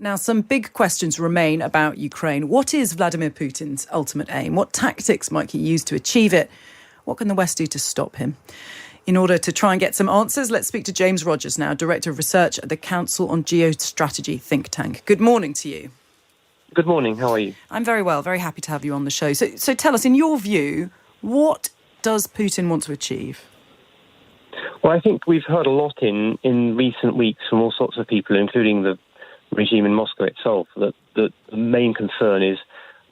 Now, some big questions remain about Ukraine. What is Vladimir Putin's ultimate aim? What tactics might he use to achieve it? What can the West do to stop him? In order to try and get some answers, let's speak to James Rogers now, Director of Research at the Council on Geostrategy think tank. Good morning to you. Good morning. How are you? I'm very well. Very happy to have you on the show. So tell us, in your view, what does Putin want to achieve? Well, I think we've heard a lot in recent weeks from all sorts of people, including the regime in Moscow itself, that the main concern is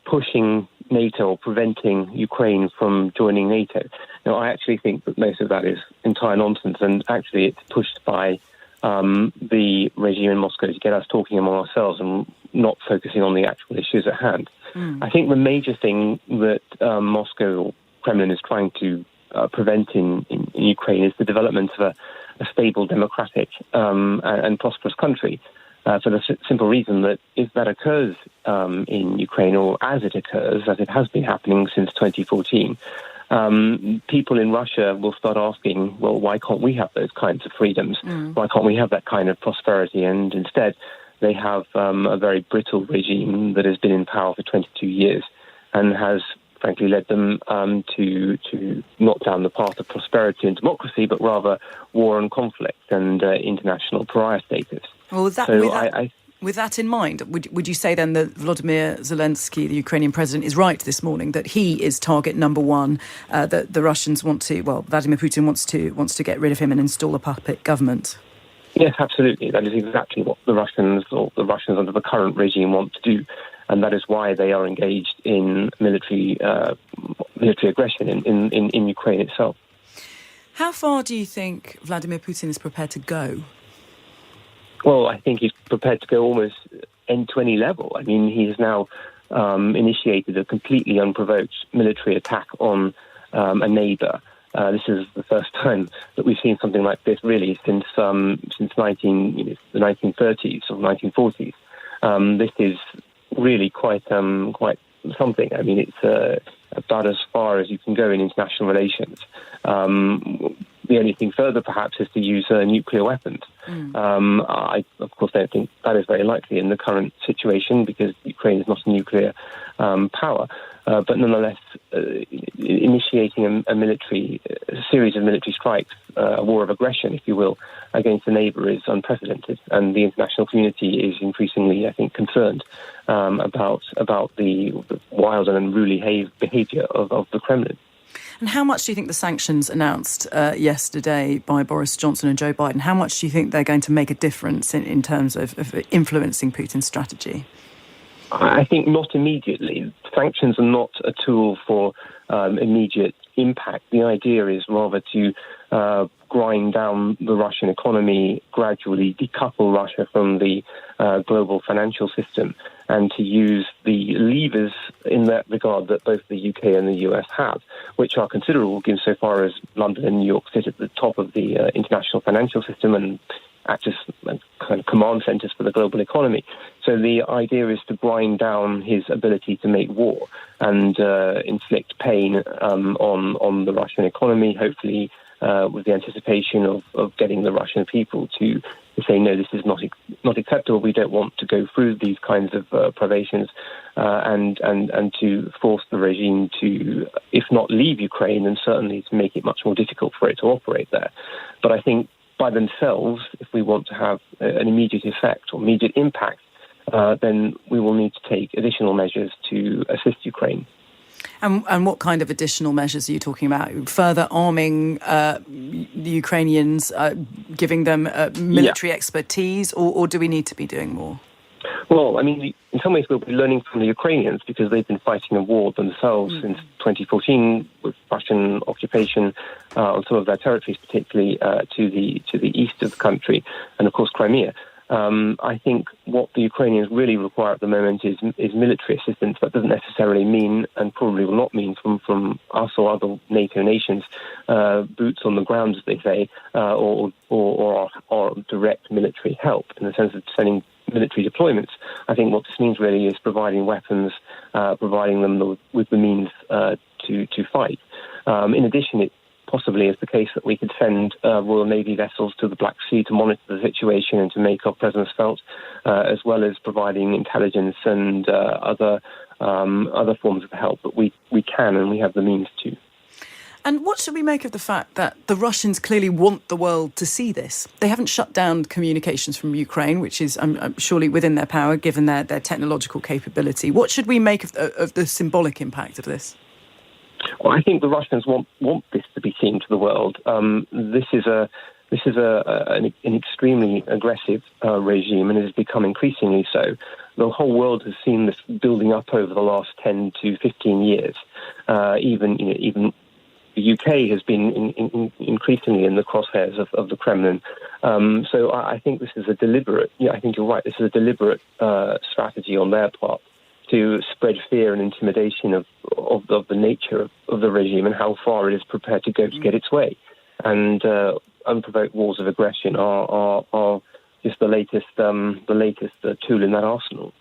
pushing NATO or preventing Ukraine from joining NATO. Now, I actually think that most of that is entire nonsense, and actually it's pushed by the regime in Moscow to get us talking among ourselves and not focusing on the actual issues at hand. I think the major thing that Moscow or Kremlin is trying to prevent in Ukraine is the development of a stable, democratic and prosperous country. For the simple reason that if that occurs in Ukraine, or as it occurs, as it has been happening since 2014, people in Russia will start asking, well, why can't we have those kinds of freedoms? Why can't we have that kind of prosperity? And instead, they have a very brittle regime that has been in power for 22 years and has frankly led them to not down the path of prosperity and democracy, but rather war and conflict and international pariah status. Well, with that in mind, would you say then that Vladimir Zelensky, the Ukrainian president, is right this morning that he is target number one, that the Russians Vladimir Putin wants to get rid of him and install a puppet government? Yes, absolutely. That is exactly what the Russians under the current regime want to do. And that is why they are engaged in military aggression in Ukraine itself. How far do you think Vladimir Putin is prepared to go? Well, I think he's prepared to go almost to any level. I mean, he has now initiated a completely unprovoked military attack on a neighbour. This is the first time that we've seen something like this, really, since the 1930s or 1940s. This is really quite something. I mean, it's about as far as you can go in international relations. The only thing further, perhaps, is to use nuclear weapons. I, of course, don't think that is very likely in the current situation because Ukraine is not a nuclear power. But nonetheless, initiating a series of military strikes, a war of aggression, if you will, against a neighbour is unprecedented. And the international community is increasingly, I think, concerned about the wild and unruly behaviour of the Kremlin. And how much do you think the sanctions announced yesterday by Boris Johnson and Joe Biden, how much do you think they're going to make a difference in terms of influencing Putin's strategy? I think not immediately. Sanctions are not a tool for immediate impact. The idea is rather to grind down the Russian economy, gradually decouple Russia from the global financial system, and to use the levers in that regard that both the UK and the US have, which are considerable given so far as London and New York sit at the top of the international financial system and act as kind of command centres for the global economy. So the idea is to grind down his ability to make war and inflict pain on the Russian economy, hopefully with the anticipation of getting the Russian people to say, no, this is not acceptable. We don't want to go through these kinds of privations and to force the regime to, if not leave Ukraine, then certainly to make it much more difficult for it to operate there. But I think by themselves, if we want to have an immediate effect or immediate impact, then we will need to take additional measures to assist Ukraine. And what kind of additional measures are you talking about? Further arming the Ukrainians, giving them military expertise, or do we need to be doing more? Well, I mean, in some ways we'll be learning from the Ukrainians because they've been fighting a war themselves since 2014 with Russian occupation on some of their territories, particularly to the east of the country, and of course Crimea. I think what the Ukrainians really require at the moment is military assistance. That doesn't necessarily mean, and probably will not mean from us or other NATO nations, boots on the ground, as they say, or direct military help in the sense of sending military deployments. I think what this means really is providing weapons, providing them with the means to fight. In addition, possibly is the case that we could send Royal Navy vessels to the Black Sea to monitor the situation and to make our presence felt, as well as providing intelligence and other forms of help. But we can and we have the means to. And what should we make of the fact that the Russians clearly want the world to see this? They haven't shut down communications from Ukraine, which is surely within their power, given their technological capability. What should we make of the symbolic impact of this? Well, I think the Russians want this to be seen to the world. This is an extremely aggressive regime, and it has become increasingly so. The whole world has seen this building up over the last 10 to 15 years. Even the UK has been increasingly in the crosshairs of the Kremlin. So I think this is a deliberate. Yeah, I think you're right. This is a deliberate strategy on their part to spread fear and intimidation of the nature of the regime and how far it is prepared to go to get its way. And unprovoked wars of aggression are just the latest tool in that arsenal.